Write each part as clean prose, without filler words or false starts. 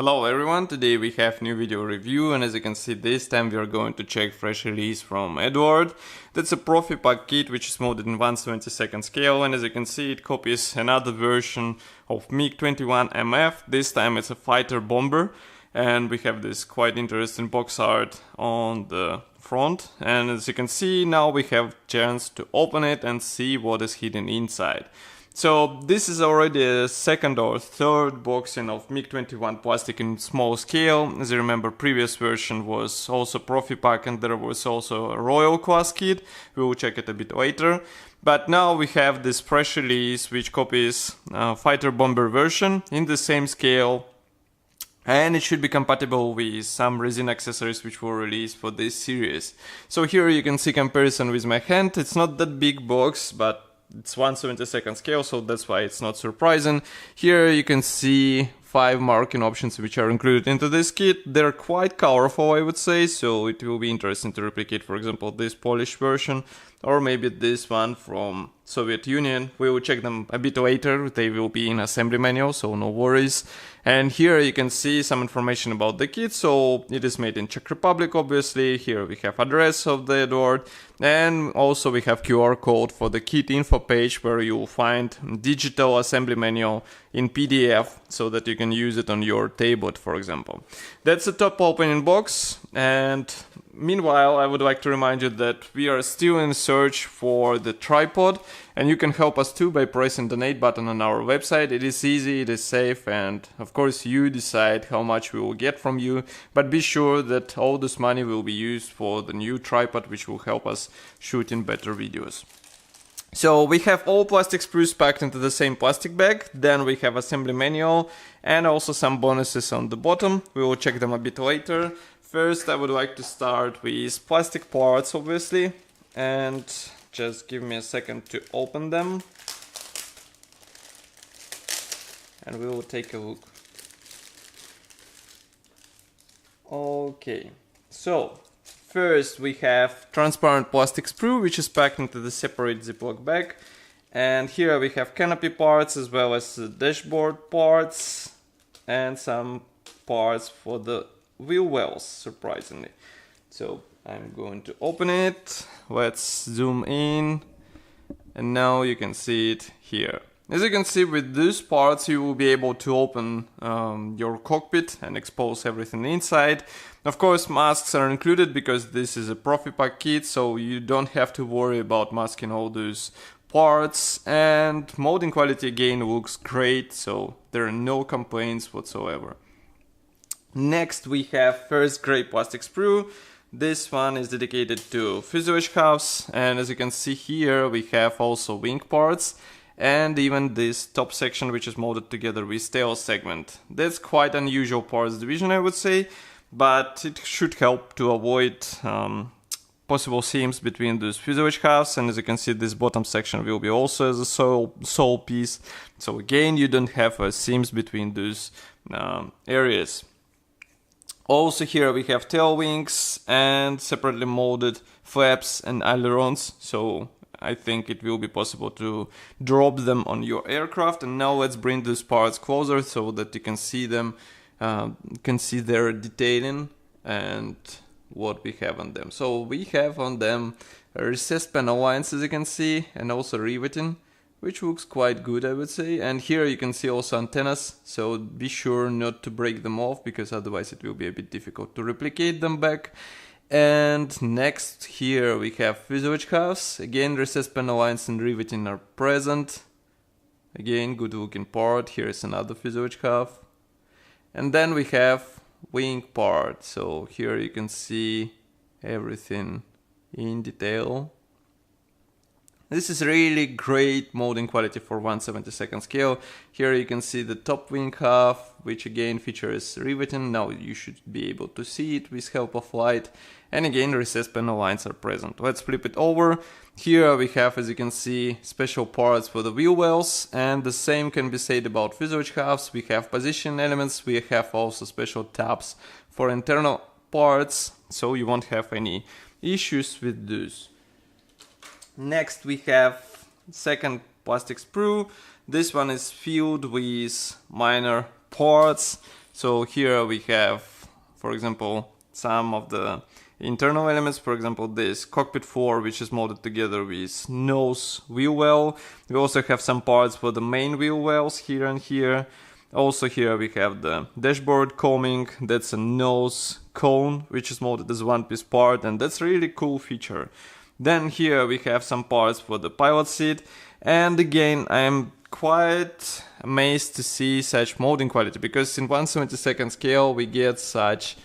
Hello everyone, today we have new video review, and as you can see this time we are going to check fresh release from Eduard. That's a Profipack kit which is molded in 1/72 scale, and as you can see it copies another version of MiG-21MF. This time it's a fighter bomber, and we have this quite interesting box art on the front, and as you can see now we have chance to open it and see what is hidden inside. So this is already a second or third boxing of MiG-21 plastic in small scale. As you remember, previous version was also Profipack, and there was also a Royal class kit. We will check it a bit later. But now we have this fresh release which copies fighter bomber version in the same scale. And it should be compatible with some resin accessories which were released for this series. So here you can see comparison with my hand. It's not that big box, but it's 1/72 scale, so that's why it's not surprising. Here you can see 5 marking options which are included into this kit. They're quite colorful, I would say, so it will be interesting to replicate, for example, this Polish version, or maybe this one from Soviet Union. We will check them a bit later. They will be in assembly manual, so no worries. And here you can see some information about the kit. So it is made in Czech Republic, obviously. Here we have address of the Eduard, and also we have QR code for the kit info page, where you will find digital assembly manual in PDF, so that you can use it on your tablet, for example. That's the top opening box, and meanwhile I would like to remind you that we are still in search for the tripod, and you can help us too by pressing the donate button on our website. It is easy, it is safe, and of course you decide how much we will get from you, but be sure that all this money will be used for the new tripod, which will help us shooting better videos. So we have all plastic sprues packed into the same plastic bag, then we have assembly manual and also some bonuses on the bottom. We will check them a bit later. First I would like to start with plastic parts, obviously, and just give me a second to open them and we will take a look. Okay, so first we have transparent plastic sprue, which is packed into the separate Ziploc bag. And here we have canopy parts as well as the dashboard parts and some parts for the wheel wells, surprisingly. So I'm going to open it. Let's zoom in. And now you can see it here. As you can see, with these parts you will be able to open your cockpit and expose everything inside. Of course, masks are included because this is a Profipack kit, so you don't have to worry about masking all those parts. And molding quality again looks great, so there are no complaints whatsoever. Next we have first grey plastic sprue. This one is dedicated to fuselage halves, and as you can see here we have also wing parts. And even this top section, which is molded together with tail segment. That's quite unusual parts division, I would say, but it should help to avoid possible seams between those fuselage halves. And as you can see, this bottom section will be also as a sole piece. So again, you don't have seams between those areas. Also here we have tail wings and separately molded flaps and ailerons. So I think it will be possible to drop them on your aircraft. And now let's bring these parts closer so that you can see them, can see their detailing and what we have on them. So we have on them a recessed panel lines, as you can see, and also riveting, which looks quite good, I would say. And here you can see also antennas, so be sure not to break them off, because otherwise it will be a bit difficult to replicate them back. And next here we have fuselage halves. Again, recessed panel lines and riveting are present. Again, good looking part. Here is another fuselage half. And then we have wing part. So here you can see everything in detail. This is really great molding quality for 1/72 scale. Here you can see the top wing half, which again features riveting. Now you should be able to see it with help of light. And again, recessed panel lines are present. Let's flip it over. Here we have, as you can see, special parts for the wheel wells, and the same can be said about fuselage halves. We have position elements, we have also special tabs for internal parts, so you won't have any issues with those. Next we have second plastic sprue. This one is filled with minor parts. So here we have, for example, some of the internal elements, for example this Cockpit 4, which is molded together with nose wheel well. We also have some parts for the main wheel wells here and here. Also here we have the dashboard combing, that's a nose cone which is molded as one piece part, and that's a really cool feature. Then here we have some parts for the pilot seat, and again I am quite amazed to see such molding quality, because in 1/72 scale we get such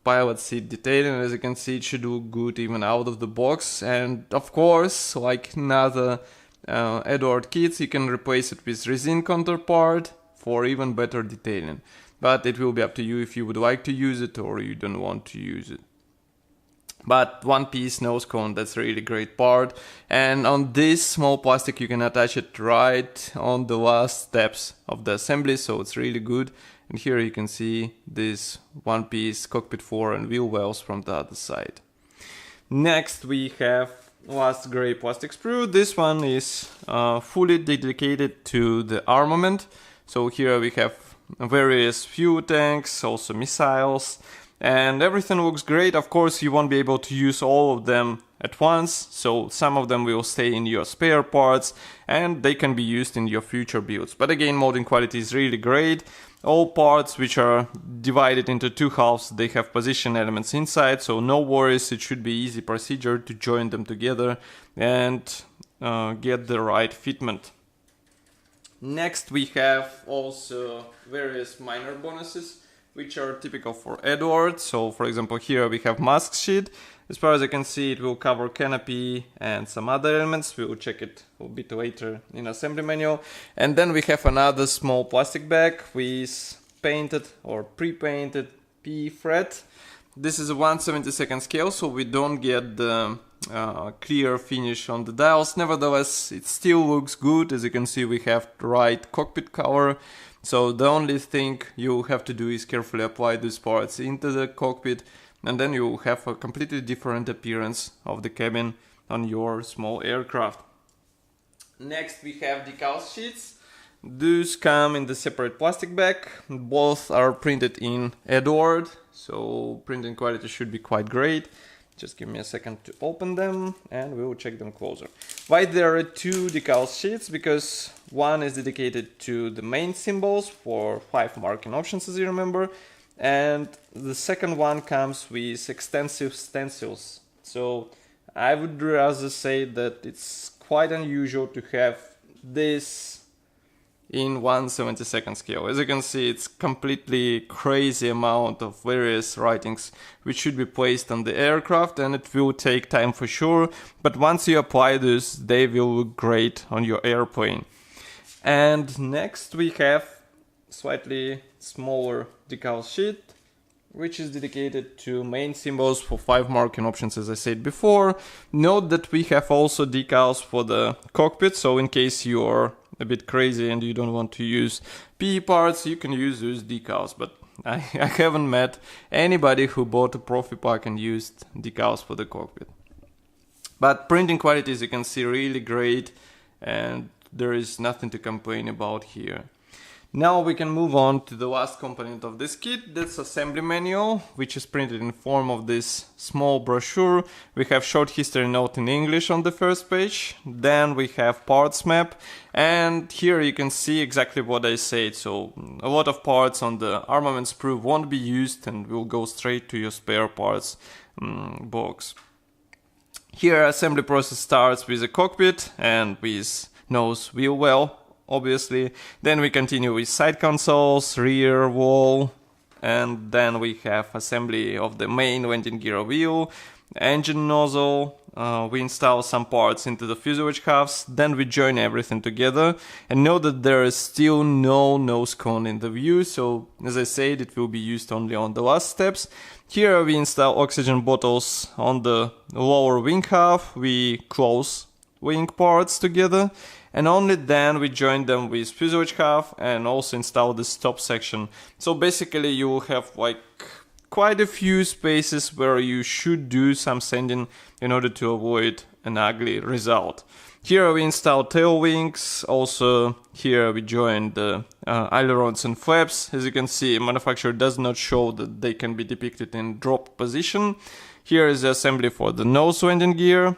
pilot seat detailing. As you can see, it should look good even out of the box, and of course, like another Eduard kits, you can replace it with resin counterpart for even better detailing, but it will be up to you if you would like to use it or you don't want to use it. But one piece nose cone, that's a really great part, and on this small plastic you can attach it right on the last steps of the assembly, so it's really good. And here you can see this one piece Cockpit 4 and wheel wells from the other side. Next we have last gray plastic sprue. This one is fully dedicated to the armament. So here we have various fuel tanks, also missiles, and everything looks great. Of course you won't be able to use all of them at once, so some of them will stay in your spare parts and they can be used in your future builds. But again, molding quality is really great. All parts which are divided into two halves, they have position elements inside, so no worries, it should be easy procedure to join them together and get the right fitment. Next we have also various minor bonuses which are typical for Eduard. So for example here we have mask sheet. As far as I can see, it will cover canopy and some other elements. We will check it a bit later in assembly manual. And then we have another small plastic bag with painted or pre-painted PE fret. This is a 1/72 scale, so we don't get the clear finish on the dials. Nevertheless, it still looks good. As you can see, we have the right cockpit color. So the only thing you have to do is carefully apply these parts into the cockpit, and then you have a completely different appearance of the cabin on your small aircraft. Next we have Decals sheets. These come in the separate plastic bag. Both are printed in Eduard, so printing quality should be quite great. Just give me a second to open them and we will check them closer. Why there are two Decals sheets? Because one is dedicated to the main symbols for 5 marking options, as you remember, and the second one comes with extensive stencils. So I would rather say that it's quite unusual to have this in 1/72 scale. As you can see, it's completely crazy amount of various writings which should be placed on the aircraft, and it will take time for sure, but once you apply this, they will look great on your airplane. And next we have slightly smaller decal sheet, which is dedicated to main symbols for 5 marking options, as I said before. Note that we have also decals for the cockpit, so in case you're a bit crazy and you don't want to use PE parts, you can use those decals, but I haven't met anybody who bought a Profipack and used decals for the cockpit. But printing quality, as you can see, really great, and there is nothing to complain about here. Now we can move on to the last component of this kit. That's assembly manual, which is printed in form of this small brochure. We have short history note in English on the first page. Then we have parts map, and here you can see exactly what I said. So a lot of parts on the armament sprue won't be used and will go straight to your spare parts box. Here assembly process starts with a cockpit and with nose wheel well, obviously. Then we continue with side consoles, rear wall, and then we have assembly of the main landing gear wheel, engine nozzle. We install some parts into the fuselage halves, then we join everything together. And note that there is still no nose cone in the view, so as I said, it will be used only on the last steps. Here we install oxygen bottles on the lower wing half, we close wing parts together, and only then we join them with fuselage half and also install the stop section. So basically you will have like quite a few spaces where you should do some sanding in order to avoid an ugly result. Here we installed tail wings. Also here we joined the ailerons and flaps. As you can see, manufacturer does not show that they can be depicted in drop position. Here is the assembly for the nose landing gear.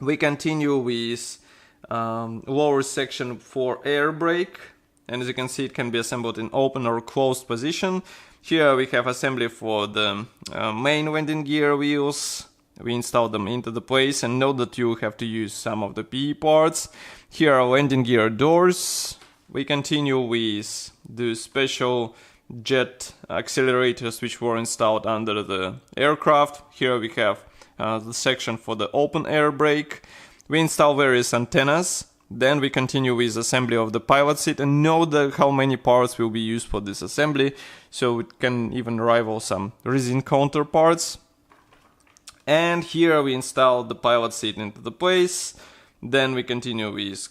We continue with lower section for air brake. And as you can see, it can be assembled in open or closed position. Here we have assembly for the main landing gear wheels. We install them into the place, and note that you have to use some of the PE parts. Here are landing gear doors. We continue with the special jet accelerators which were installed under the aircraft. Here we have the section for the open air brake. We install various antennas. Then we continue with assembly of the pilot seat, and note how many parts will be used for this assembly, so it can even rival some resin counterparts. And here we install the pilot seat into the place. Then we continue with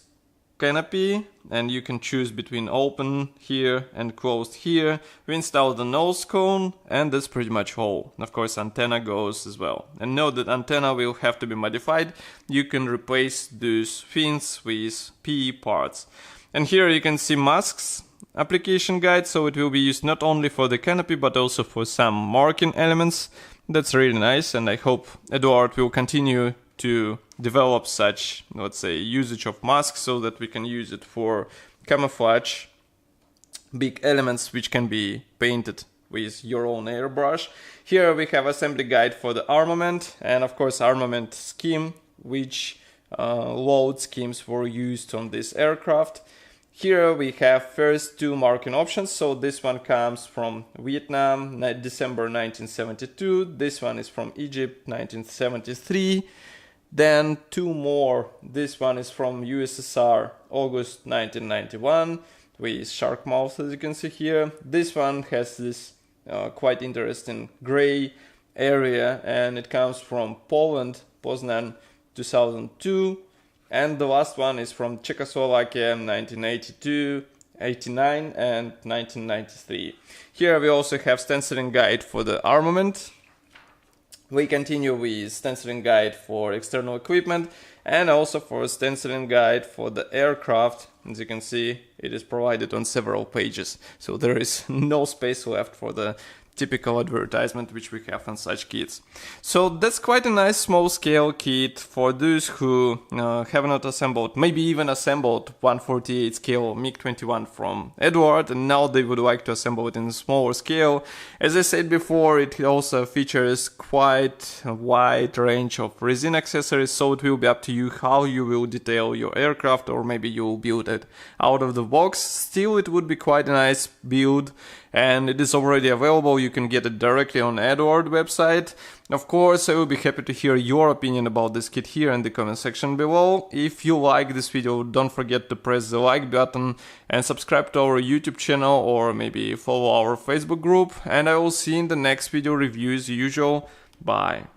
canopy, and you can choose between open here and closed here. We install the nose cone, and that's pretty much all. Of course, antenna goes as well. And note that antenna will have to be modified. You can replace those fins with PE parts. And here you can see masks application guide, so it will be used not only for the canopy but also for some marking elements. That's really nice, and I hope Eduard will continue to develop such, let's say, usage of masks so that we can use it for camouflage big elements which can be painted with your own airbrush. Here we have assembly guide for the armament, and of course armament scheme, which load schemes were used on this aircraft. Here we have first two marking options. So this one comes from Vietnam, December 1972. This one is from Egypt, 1973. Then two more. This one is from USSR, August 1991, with shark mouth, as you can see here. This one has this quite interesting gray area, and it comes from Poland, Poznan, 2002. And the last one is from Czechoslovakia, 1982, 89 and 1993. Here we also have stenciling guide for the armament. We continue with stenciling guide for external equipment, and also for a stenciling guide for the aircraft. As you can see, it is provided on several pages, so there is no space left for the typical advertisement which we have on such kits. So that's quite a nice small scale kit for those who have not assembled, maybe even assembled 1/48 scale MiG-21 from Eduard, and now they would like to assemble it in a smaller scale. As I said before, it also features quite a wide range of resin accessories, so it will be up to you how you will detail your aircraft, or maybe you will build it out of the box. Still, it would be quite a nice build, and it is already available. You can get it directly on Eduard website. Of course, I will be happy to hear your opinion about this kit here in the comment section below. If you like this video, don't forget to press the like button and subscribe to our YouTube channel, or maybe follow our Facebook group. And I will see you in the next video review as usual. Bye.